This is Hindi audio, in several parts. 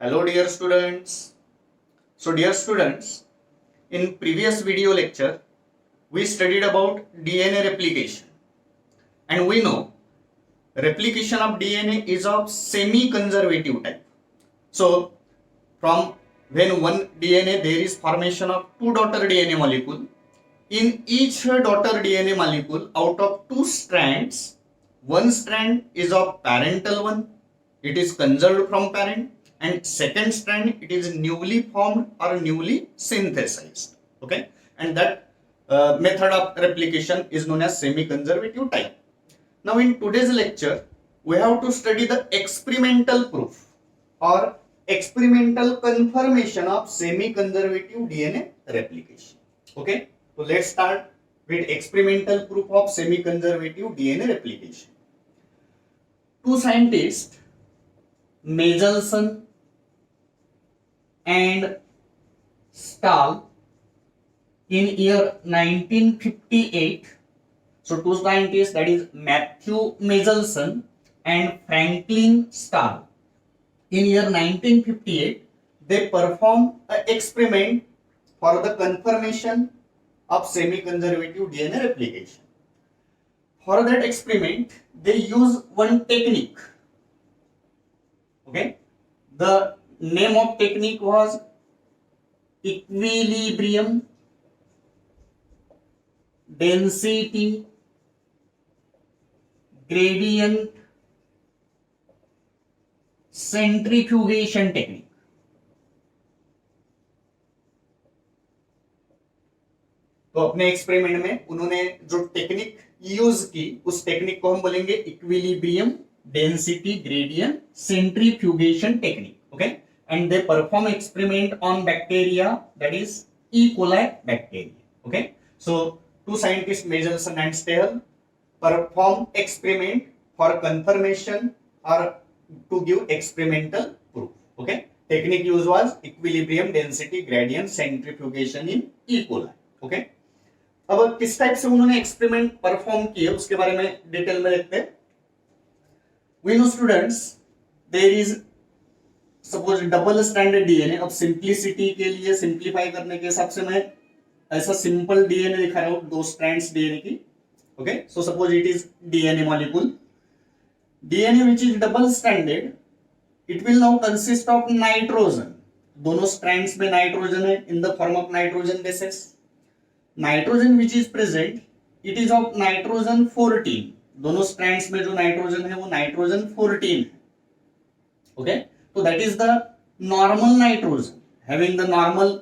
Hello dear students. So dear students, in previous video lecture we studied about DNA replication and we know replication of DNA is of semi-conservative type. So from when one DNA there is formation of two daughter DNA molecule. In each daughter DNA molecule out of two strands, one strand is of parental one, it is conserved from parent, and second strand it is newly formed or newly synthesized. Okay, and that method of replication is known as semi-conservative type. Now in today's lecture we have to study the experimental proof or experimental confirmation of semi-conservative DNA replication. Okay, so let's start with experimental proof of semi-conservative DNA replication. Two scientists, Michelson and Stahl, in year 1958. So two scientists, that is Matthew Michelson and Franklin Stahl, in year 1958 they performed an experiment for the confirmation of semi-conservative DNA replication. For that experiment they use one technique. Okay, the name of technique was equilibrium density gradient centrifugation technique. तो अपने एक्सपेरिमेंट में उन्होंने जो टेक्निक यूज की उस टेक्निक को हम बोलेंगे equilibrium density gradient centrifugation technique. Okay, and they perform experiment on bacteria, that is E. coli bacteria. Okay, so two scientists Michelson and Stahl perform experiment for confirmation or to give experimental proof. Okay, technique used was equilibrium density gradient centrifugation in E. coli. Okay, अब किस टाइप से उन्होंने एक्सपेरिमेंट परफॉर्म किए उसके बारे में डिटेल में देखते हैं. We know students, there is suppose double standard DNA. अब सिंप्लिसिटी के लिए, सिंप्लीफाई करने के हिसाब से मैं ऐसा सिंपल डीएनए दिखा रहा हूं, दो स्ट्रैंड्स डीएनए की. Okay, so suppose it is DNA molecule. DNA which is double standard, it will now consist of nitrogen. दोनों स्ट्रैंड्स में नाइट्रोजन है in the form of nitrogen bases. Nitrogen which is present, it is of nitrogen 14. दोनों स्ट्रैंड्स में जो नाइट्रोजन है वो नाइट्रोजन 14 है. ओके, तो that is the normal nitrogen having the normal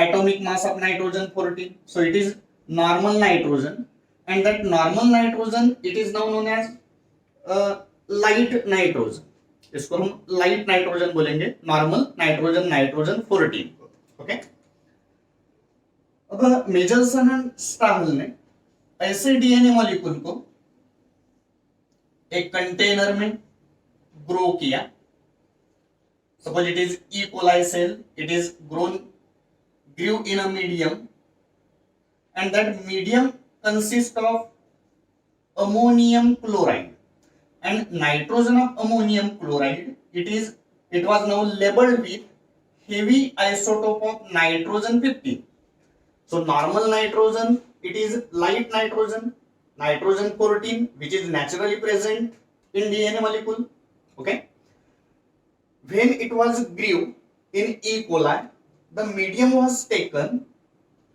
atomic mass of nitrogen 14. So it is normal nitrogen, and that normal nitrogen it is now known as light nitrogen. इसको हम लाइट नाइट्रोजन बोलेंगे, नॉर्मल नाइट्रोजन, नाइट्रोजन 14 को. ओके, अब मेजल्सन एंड स्टाहल ने ऐसे डीएनए मॉलिक्यूल को एक कंटेनर में ग्रो किया. Suppose it is E coli cell, it is grew in a medium, and that medium consists of ammonium chloride and nitrogen of ammonium chloride. It was now labeled with heavy isotope of nitrogen 15. So normal nitrogen, it is light nitrogen, nitrogen 14, which is naturally present in DNA molecule. Okay, when it was grew in E. coli, the medium was taken,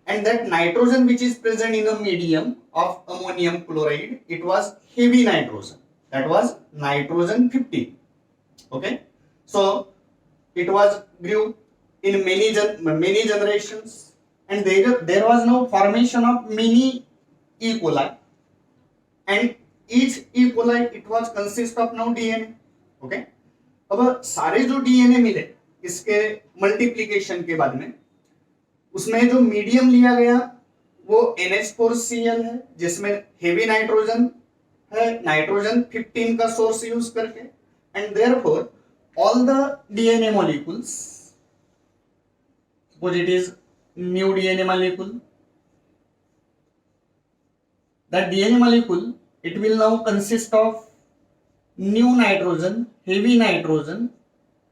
and that nitrogen which is present in the medium of ammonium chloride, it was heavy nitrogen, that was nitrogen 15. Okay, so it was grew in many generations, and there was no formation of many E. coli, and each E. coli it was consist of now DNA. Okay, अब सारे जो डीएनए मिले इसके मल्टीप्लिकेशन के बाद में उसमें जो मीडियम लिया गया वो NH4Cl है, जिसमें हेवी नाइट्रोजन है, नाइट्रोजन 15 का सोर्स यूज करके. And therefore all the DNA molecules, suppose it is new DNA molecule, that DNA molecule it will now consist of new nitrogen, heavy nitrogen,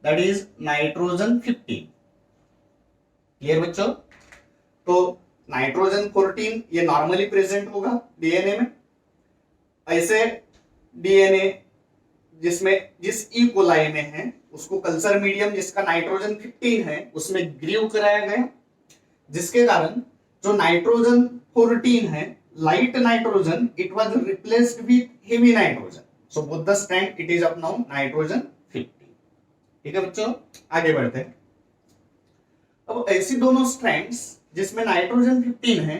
that is nitrogen 15। Clear बच्चों? तो नाइट्रोजन 14 ये नॉर्मली प्रेजेंट होगा डीएनए में। ऐसे डीएनए जिस ई कोलाई में है उसको कल्चर मीडियम जिसका नाइट्रोजन 15 है उसमें ग्रीव कराया गया, जिसके कारण जो नाइट्रोजन 14 है light nitrogen it was replaced with heavy nitrogen, so both the strand it is of now nitrogen 15। ठीक है बच्चों, आगे बढ़ते हैं। अब ऐसी दोनों स्ट्रैंड्स जिसमें नाइट्रोजन 15 है,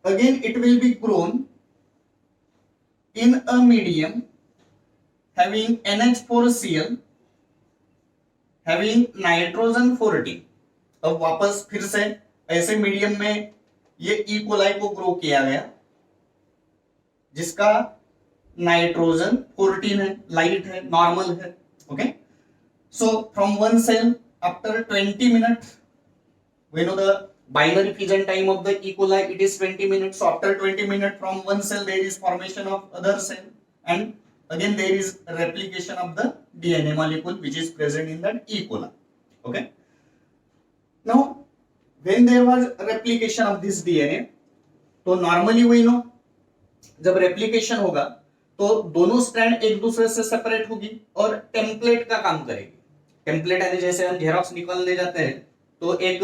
again it will B grown in a medium having NH4Cl having nitrogen 14। अब वापस फिर से ऐसे मीडियम में ये ई कोलाई को ग्रो किया गया जिसका नाइट्रोजन 14 है, लाइट है, नॉर्मल है। Okay, so from one cell after 20 minutes, we know the binary fission time of the E. coli, it is 20 minutes. So after 20 minutes from one cell there is formation of other cell, and again there is replication of the DNA molecule which is present in that E. coli. Okay, now when there was replication of this DNA, तो normally we know जब replication होगा तो दोनों स्ट्रैंड एक दूसरे से सेपरेट होगी और टेम्पलेट का काम करेगी। टेम्पलेट यानी जैसे हम जेरॉक्स निकालने जाते हैं तो एक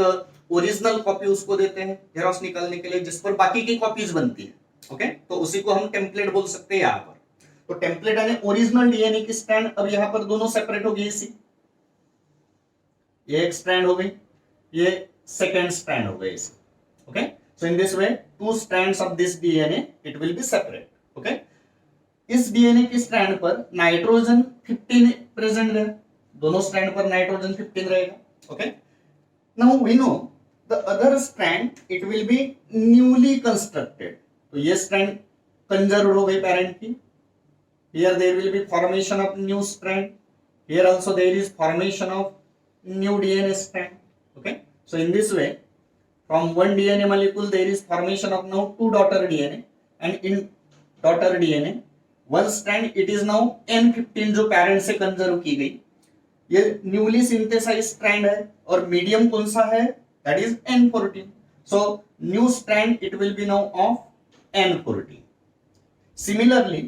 ओरिजिनल कॉपी उसको देते हैं जेरॉक्स निकालने के लिए जिस पर बाकी की कॉपीज बनती है। ओके, तो उसी को हम टेम्पलेट बोल सकते हैं यहाँ पर। तो टेम्पलेट यानी ओरिजिनल डीएनए की स्ट्रैंड अब यहाँ पर दोनों सेपरेट हो गई, इसी ये एक स्ट्रैंड हो गई, ये सेकेंड स्ट्रैंड हो गई इसी। Okay, so in this way two strands of this DNA it will be separate. Okay, इस डीएनए की स्ट्रैंड पर नाइट्रोजन 15 प्रेजेंट है, दोनों स्ट्रैंड पर नाइट्रोजन 15 रहेगा। Okay, now we know the other strand it will be newly constructed. तो ये स्ट्रैंड कंजर्व हो गई पेरेंट की। Here there will be formation of new strand. Here also there is formation of new DNA strand. Okay, so in this way from one DNA molecule there is formation of now two daughter DNA, and in daughter DNA one strand it is now N15 जो parent से conserve की गई, ये newly synthesized strand है और medium कौन सा है, that is N14. So new strand it will be now of N14. Similarly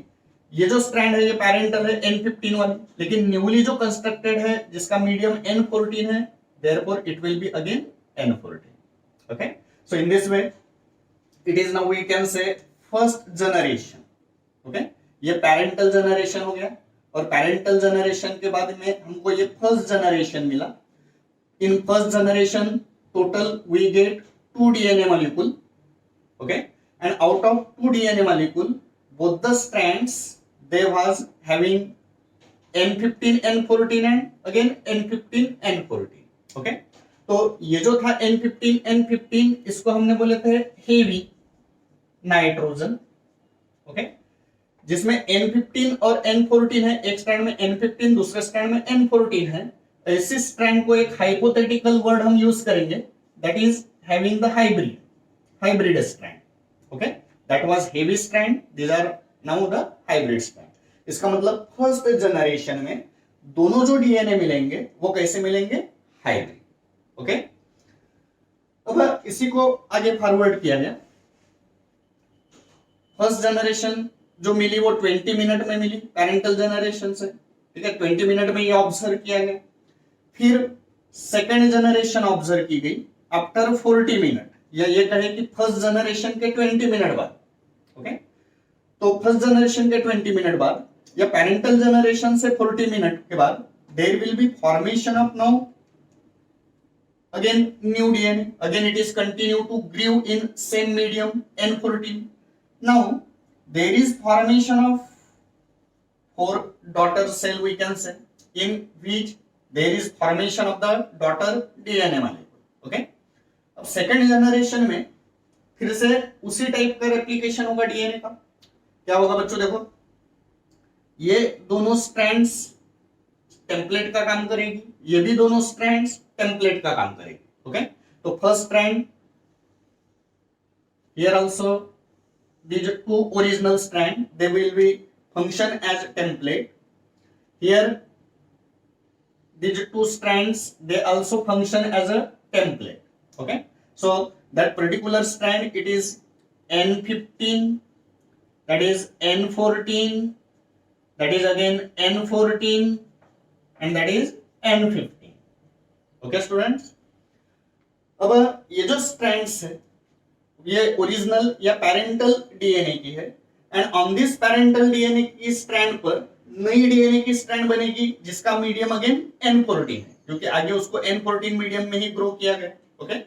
ये जो स्ट्रैंड है ये पैरेंटल है N15 वाली, लेकिन न्यूली जो कंस्ट्रक्टेड है जिसका मीडियम N14 है, therefore it will be again N14। Okay, so in this way it is now we can say first generation. Okay, ये पैरेंटल जनरेशन हो गया और पैरेंटल जनरेशन के बाद में हमको ये फर्स्ट जनरेशन मिला। In first generation total we get 2 DNA molecule. Okay, and out of 2 DNA molecule both the strands they was having N15 N14 and again N15 N14. Okay, तो ये जो था N15 N15 इसको हमने बोले थे हेवी नाइट्रोजन। ओके, जिसमें N15 और N14 है, एक स्ट्रैंड में N15 दूसरे स्ट्रैंड में N14 है। ऐसे स्ट्रैंड को एक हाइपोथेटिकल वर्ड हम यूज करेंगे that is having the hybrid strand. Okay, that was heavy strand, these are now the hybrid strand. इसका मतलब फर्स्ट जनरेशन में दोनों जो डीएनए मिलेंगे वो कैसे मिलेंगे, हाइब्रिड। ओके, अब इसी को आगे फॉरवर्ड किया गया। फर्स्ट जनरेशन जो मिली वो 20 मिनट में मिली पैरेंटल जनरेशन से। ठीक है, 20 मिनट में ये ऑब्जर्व किया गया। फिर सेकेंड जनरेशन ऑब्जर्व की गई आफ्टर 40 मिनट, या ये कहे कि फर्स्ट जनरेशन के 20 मिनट बाद। ओके, तो फर्स्ट जनरेशन के 20 मिनट बाद या पैरेंटल जनरेशन से 40 मिनट के बाद there will be formation of now again new DNA, again it is continue to grow in same medium N14. Now there is formation of 4 daughter cell we can say, in which there is formation of the daughter DNA molecule. Okay, अब सेकेंड जनरेशन में फिर से उसी टाइप का रेप्लिकेशन होगा डीएनए का। क्या होगा बच्चों, देखो ये दोनों स्ट्रैंड्स टेम्पलेट का काम करेगी, ये भी दोनों स्ट्रैंड्स टेम्पलेट का काम करेगी। ओके, तो first strand here also these two original strand they will be function as template. Here these two strands, they also function as a template. Okay, so that particular strand, it is N15, that is N14, that is again N14, and that is N15. Okay students, अब ये जो स्ट्रैंड्स है ये ओरिजिनल या पेरेंटल डीएनए की है, and on this parental DNA की स्ट्रैंड पर नई डीएनए की स्ट्रैंड बनेगी जिसका मीडियम अगेन N14 है, क्योंकि आगे उसको N14 मीडियम में ही ग्रो किया गया. Okay,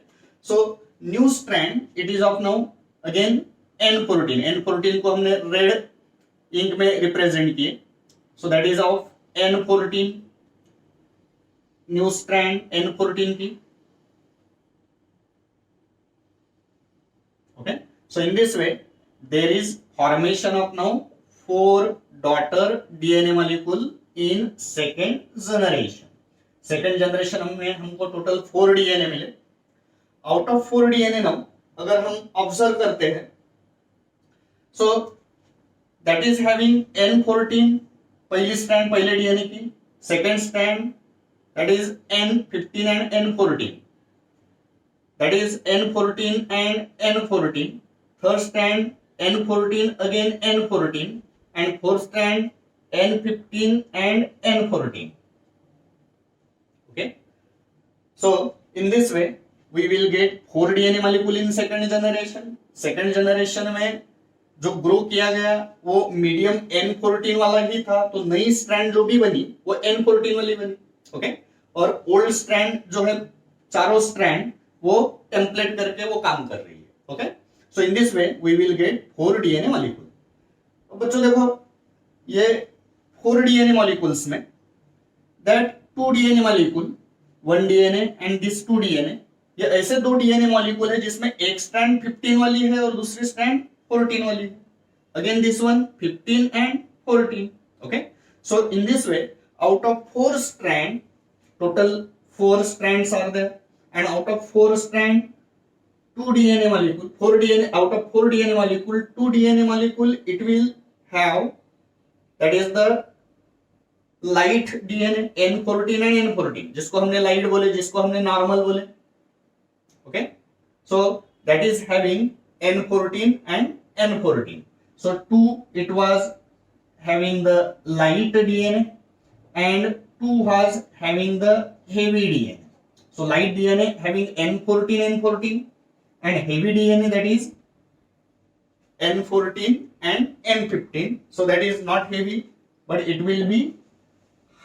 so new strand it is of now again N14 को हमने रेड इंक में रिप्रेजेंट किए, so that is of N14, new strand N14 की. Okay, so in this way there is formation of now 4 daughter DNA molecule in second generation. Second generation में हमको टोटल 4 DNA मिले. आउट ऑफ 4 DNA now अगर हम ऑब्जर्व करते हैं, so that is having N14 पहली स्ट्रैंड पहले डीएनए की, second strand that is N15 and N14, that is N14 and N14, third strand N14 again N14, and fourth strand N15 and N14. Okay, so in this way we will get 4 DNA molecule in second generation. Second generation में जो ग्रो किया गया वो मीडियम N14 वाला ही था, तो नई स्ट्रैंड जो भी बनी वो N14 वाली बनी. ओके, और ओल्ड स्ट्रैंड जो है चारों स्ट्रैंड वो टेम्पलेट करके वो काम कर रही है. Okay, so in this way we will get 4 DNA molecule. अब बच्चों देखो ये 4 डीएनए मॉलिक्यूल्स में that 2 DNA molecule, 1 DNA and this 2 DNA, ये ऐसे 2 डीएनए मॉलिक्यूल है जिसमें एक स्ट्रैंड 15 वाली है और दूसरी स्ट्रैंड 14 वाली है. Again this one 15 and 14. Okay, so in this way out of 4 strand, total 4 strands are there, and out of 4 strand 2 DNA molecule, 4 DNA, out of 4 DNA molecule 2 DNA molecule it will have, that is the light DNA N14 and N14, जिसको हमने लाइट बोले, जिसको हमने नॉर्मल बोले. Okay, so that is having N14 and N14. So 2 it was having the light DNA and 2 was having the heavy DNA. So light DNA having N14 N14, and heavy DNA that is N14 and N15. So that is not heavy but it will be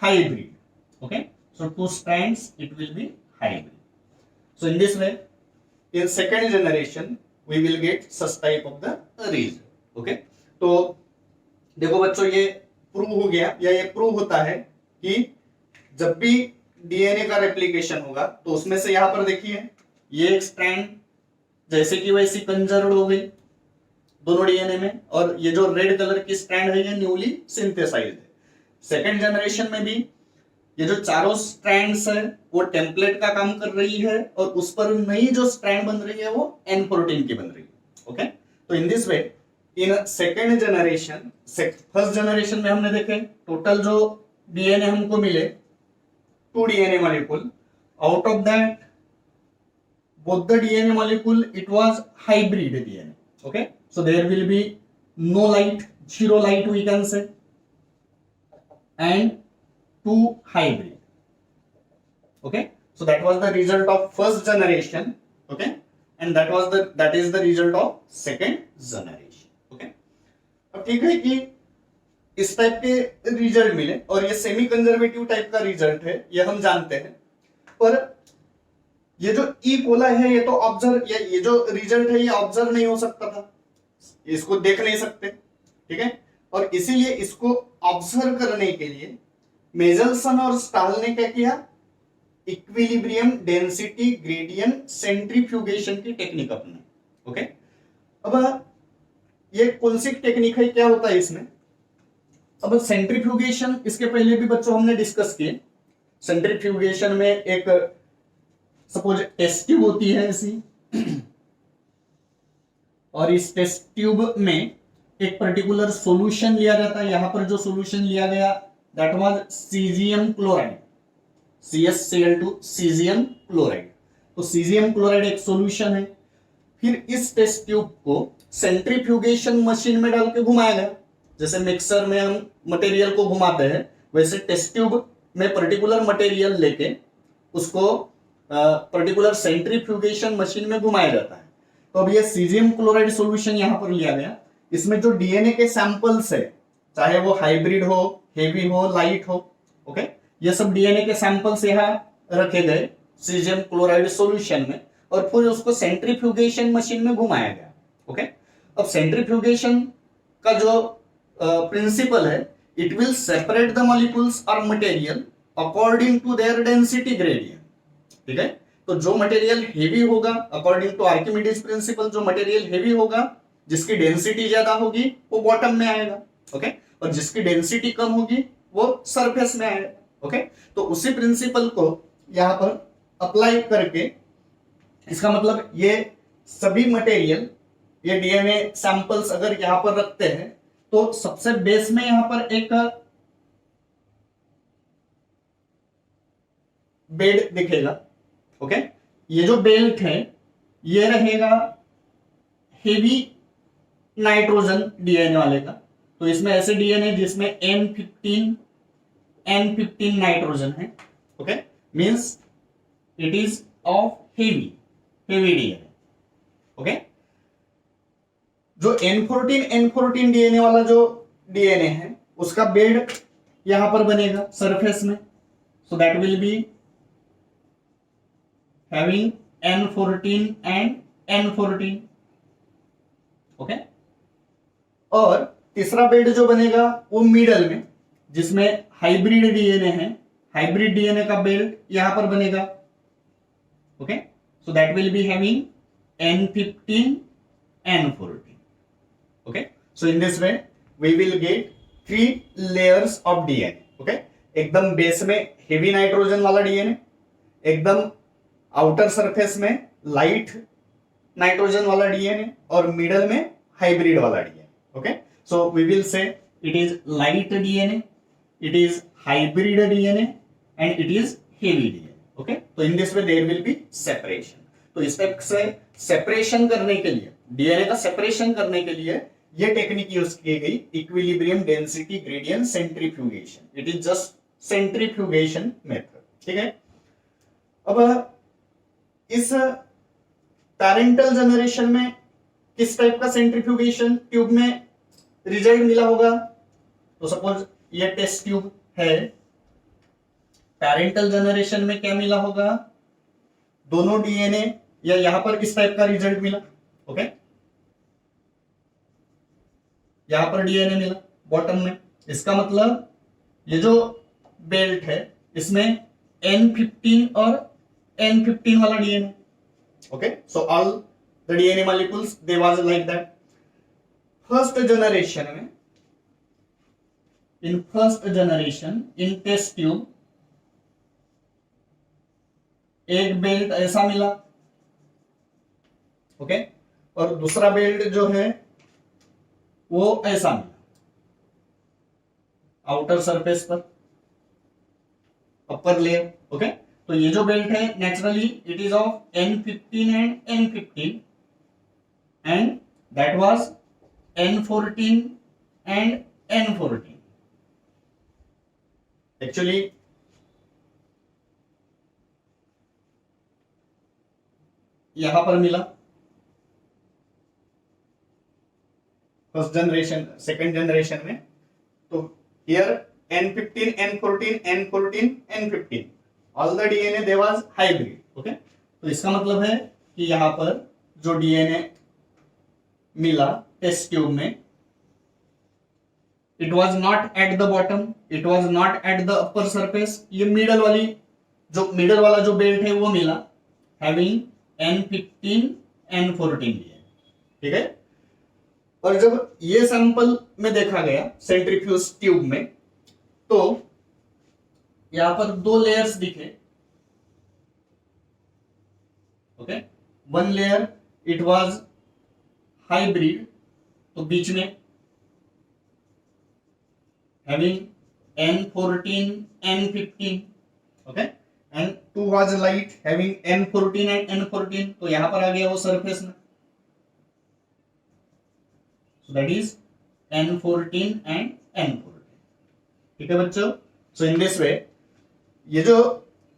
hybrid. Okay, so 2 strands it will be hybrid. So in this way in second generation we will get such type of the result. Okay, तो देखो बच्चों ये प्रूव हो गया, या ये प्रूव होता है कि जब भी डीएनए का रेप्लिकेशन होगा तो उसमें से यहां पर देखिए ये एक स्ट्रैंड जैसे कि वैसी कंजर्व्ड हो गई दोनों डीएनए में, और ये जो रेड कलर की स्ट्रैंड है ये न्यूली सिंथेसाइज्ड है. सेकेंड जनरेशन में भी ये जो चारों स्ट्रैंड्स है वो टेम्पलेट का काम कर रही है, और उस पर नई जो स्ट्रैंड बन रही है वो N14 की बन रही है. ओके, तो in this way in second generation, first generation में हमने देखे टोटल जो डीएनए हमको मिले 2 DNA molecule, out of that both the DNA molecule it was hybrid DNA. Okay, so there will be no light, zero light we can say, and 2 hybrid. Okay, so that was the result of first generation. Okay, and that is the result of second generation. Okay, अब ठीक है कि इस टाइप के रिजल्ट मिले, और ये सेमी कंजर्वेटिव टाइप का रिजल्ट है ये हम जानते हैं, पर ये जो ई कोला है ये तो ऑब्जर्व, ये जो रिजल्ट है ये ऑब्जर्व नहीं हो सकता था, इसको देख नहीं सकते. ठीक है, और इसीलिए इसको ऑब्जर्व करने के लिए मेजल्सन और स्टाल ने क्या किया, इक्विलिब्रियम डेंसिटी ग्रेडियंट सेंट्रीफ्यूगेशन की टेक्निक अपनाई. ओके, अब ये कौन सी टेक्निक है, क्या होता है इसमें. अब सेंट्रीफ्यूगेशन इसके पहले भी बच्चों हमने डिस्कस किए. सेंट्रीफ्यूगेशन में एक सपोज टेस्ट ट्यूब होती है ऐसी, और इस टेस्ट ट्यूब में एक पर्टिकुलर सॉल्यूशन लिया जाता है. यहां पर जो सॉल्यूशन लिया गया that was caesium chloride. CaCl2 caesium chloride. तो सीजियम क्लोराइड एक सॉल्यूशन है। फिर इस टेस्ट ट्यूब को सेंट्रीफ्यूगेशन मशीन में डाल के घुमाया गया। जैसे मिक्सर में हम मटेरियल को घुमाते हैं, वैसे टेस्ट ट्यूब में पर्टिकुलर मटेरियल लेके उसको पर्टिकुलर सेंट्रीफ्यूगेशन मशीन में घुमाया जाता है। तो अब ये सीजियम क्लोराइड सॉल्यूशन यहां पर लिया गया। इसमें जो डीएनए के सैंपल्स है, चाहे वो हाइब्रिड हो, हेवी हो, लाइट हो, ओके, ये सब डीएनए के सैंपल्स यहाँ रखे गए सीजियम क्लोराइड सॉल्यूशन में, और फिर उसको सेंट्रीफ्यूगेशन मशीन में घुमाया गया। ओके, अब सेंट्रीफ्यूगेशन का जो प्रिंसिपल है, it will separate the molecules और material according to their density gradient. ठीक है, तो जो मटेरियल हेवी होगा, अकॉर्डिंग टू आर्किमिडीज प्रिंसिपल, जो मटेरियल हेवी होगा, जिसकी डेंसिटी ज्यादा होगी, वो बॉटम में आएगा। ओके, और जिसकी डेंसिटी कम होगी वो सरफेस में आएगा। ओके, तो उसी प्रिंसिपल को यहां पर अप्लाई करके, इसका मतलब ये सभी मटेरियल, ये डीएनए सैंपल्स अगर यहां पर रखते हैं, तो सबसे बेस में यहां पर एक बेड दिखेगा। ओके, ये जो बेल्ट है ये रहेगा हेवी नाइट्रोजन डीएनए वाले का। तो इसमें ऐसे डीएनए जिसमें N15 नाइट्रोजन है। Okay, means it is of heavy DNA. Okay, जो N14 डीएनए वाला जो डीएनए है, उसका बेड यहां पर बनेगा सरफेस में। So that will be having N14 and N14। Okay, और तीसरा बेड जो बनेगा वो मिडल में, जिसमें हाइब्रिड डीएनए है, हाइब्रिड डीएनए का बेल्ट यहां पर बनेगा। Okay, so that will be having N15 N14। okay, so in this way we will get 3 layers of DNA। okay, एकदम बेस में हेवी नाइट्रोजन वाला डीएनए, एकदम आउटर सरफेस में लाइट नाइट्रोजन वाला डीएनए, और मिडल में हाइब्रिड वाला DNA. Okay, so we will say it is light DNA, it is hybrid DNA and it is heavy DNA. Okay, तो in this way there will be separation. तो इस टाइप से सेपरेशन करने के लिए, डीएनए का सेपरेशन करने के लिए ये टेक्निक यूज की गई, equilibrium density gradient centrifugation. It is just centrifugation method. ठीक है, अब इस पैरेंटल जनरेशन में किस टाइप का सेंट्रीफ्यूगेशन ट्यूब में रिजल्ट मिला होगा? तो सपोज ये टेस्ट ट्यूब है, पैरेंटल जनरेशन में क्या मिला होगा? दोनों डीएनए, या यहां पर इस टाइप का रिजल्ट मिला। ओके, यहां पर डीएनए मिला बॉटम में। इसका मतलब ये जो बेल्ट है इसमें N15 और N15 वाला DNA. Okay, so all the DNA molecules they was like that. First generation में, in first generation in test tube एक बेल्ट ऐसा मिला। ओके, और दूसरा बेल्ट जो है वो ऐसा मिला आउटर सरफेस पर, अपर लेयर। ओके, तो ये जो बेल्ट है naturally it is of N15 and N15 and that was N14 and N14। Actually यहां पर मिला फर्स्ट जनरेशन, सेकंड जनरेशन में, तो here N15 N14 N14 N15 all the DNA they was hybrid. Okay, तो इसका मतलब है कि यहां पर जो डीएनए मिला टेस्ट ट्यूब में, it was not at the bottom, it was not at the upper surface. ये मिडल वाला जो बेल्ट है वो मिला, हैविंग N15 N14 डीएनए। ठीक है, और जब ये सैंपल में देखा गया सेंट्रीफ्यूज ट्यूब में, तो यहां पर 2 लेयर्स दिखे। Okay, one layer it was hybrid, तो बीच में having N14 N15। Okay, and 2 was light having N14 and N14, तो यहां पर आ गया वो सरफेस में, so that is N14 and N14। ठीक है बच्चों, सो इन दिस वे ये जो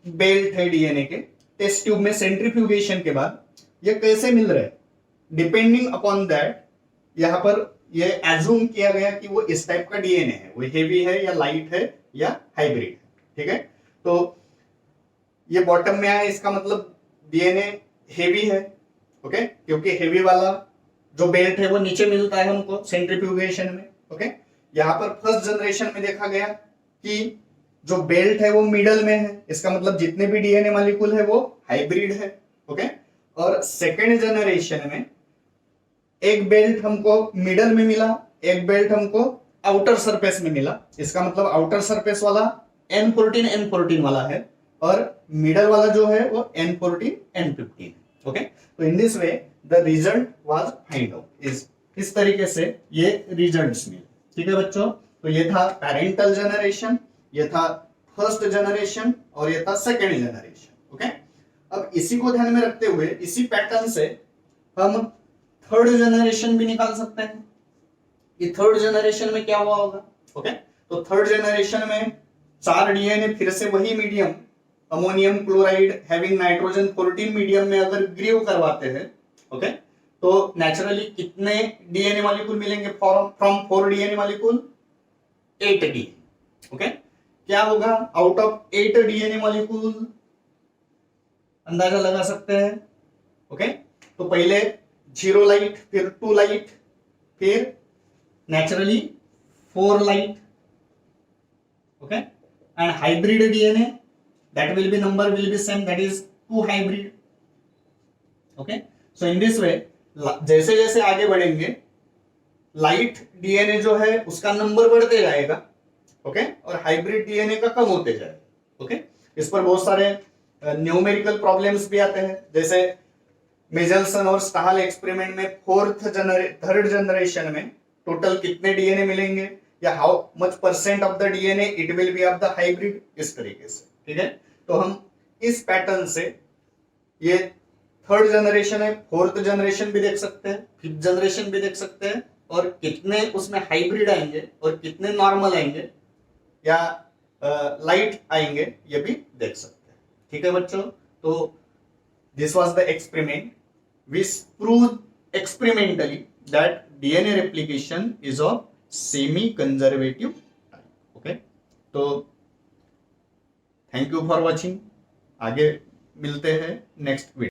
बेल्ट है डीएनए के, टेस्ट ट्यूब में सेंट्रीफ्यूगेशन के बाद ये कैसे मिल रहे हैं, डिपेंडिंग अपॉन दैट यहां पर ये एज्यूम किया गया कि वो इस टाइप का डीएनए है, वो हेवी है या लाइट है या हाइब्रिड है। ठीक है, तो ये बॉटम में आया, इसका मतलब डीएनए हेवी है। ओके, क्योंकि हेवी वाला जो बेल्ट है वो नीचे मिलता है हमको सेंट्रीफ्यूगेशन में। ओके, यहां पर फर्स्ट जनरेशन में देखा गया कि जो बेल्ट है वो मिडल में है, इसका मतलब जितने भी डीएनए मॉलिक्यूल है वो हाइब्रिड है। ओके, और सेकेंड जनरेशन में एक बेल्ट हमको मिडल में मिला, एक बेल्ट हमको आउटर सरफेस में मिला, इसका मतलब आउटर सरफेस वाला N14 वाला है और मिडल वाला जो है वो N14 ओके, तो in this way the result was find out, इस तरीके से ये रिजल्ट्स मिले। ठीक है बच्चों, तो ये था पेरेंटल जनरेशन, ये था फर्स्ट जनरेशन और ये था सेकेंड जनरेशन। ओके, अब इसी को ध्यान में रखते हुए इसी पैटर्न से हम थर्ड जनरेशन भी निकाल सकते हैं कि थर्ड जनरेशन में क्या हुआ होगा। ओके, तो थर्ड जनरेशन में 4 डीएनए फिर से वही medium ammonium chloride having nitrogen 14 medium में अगर ग्रीव करवाते हैं, ओके, तो नेचुरली कितने डीएनए मॉलिक्यूल मिलेंगे from 4 DNA molecule 8 DNA. Okay, क्या होगा आउट ऑफ 8 डीएनए मॉलिक्यूल, अंदाजा लगा सकते हैं। ओके, तो पहले 0 लाइट, फिर 2 लाइट, फिर naturally 4 light. Okay, and hybrid DNA that will be number will be same, that is 2 hybrid। okay, so in this way जैसे जैसे आगे बढ़ेंगे लाइट डीएनए जो है उसका नंबर बढ़ते जाएगा। ओके, और हाइब्रिड डीएनए का कम होते जाएगा। ओके, इस पर बहुत सारे न्यूमेरिकल प्रॉब्लम्स भी आते हैं, जैसे मिचेल्सन और स्टाहल एक्सपेरिमेंट में थर्ड जनरेशन में टोटल कितने डीएनए मिलेंगे या how much percent of the DNA it will B of the hybrid, इस तरीके से। ठीक है, तो हम इस पैटर्न से ये थर्ड जनरेशन है, फोर्थ जनरेशन भी देख सकते हैं, फिफ्थ जनरेशन भी देख सकते हैं, और कितने उसमें हाइब्रिड आएंगे और कितने नॉर्मल आएंगे या लाइट आएंगे ये भी देख सकते हैं। ठीक है बच्चों, तो this was the experiment which proved experimentally that DNA replication is of semi-conservative type. Okay, तो थैंक यू फॉर वॉचिंग, आगे मिलते हैं नेक्स्ट वीडियो।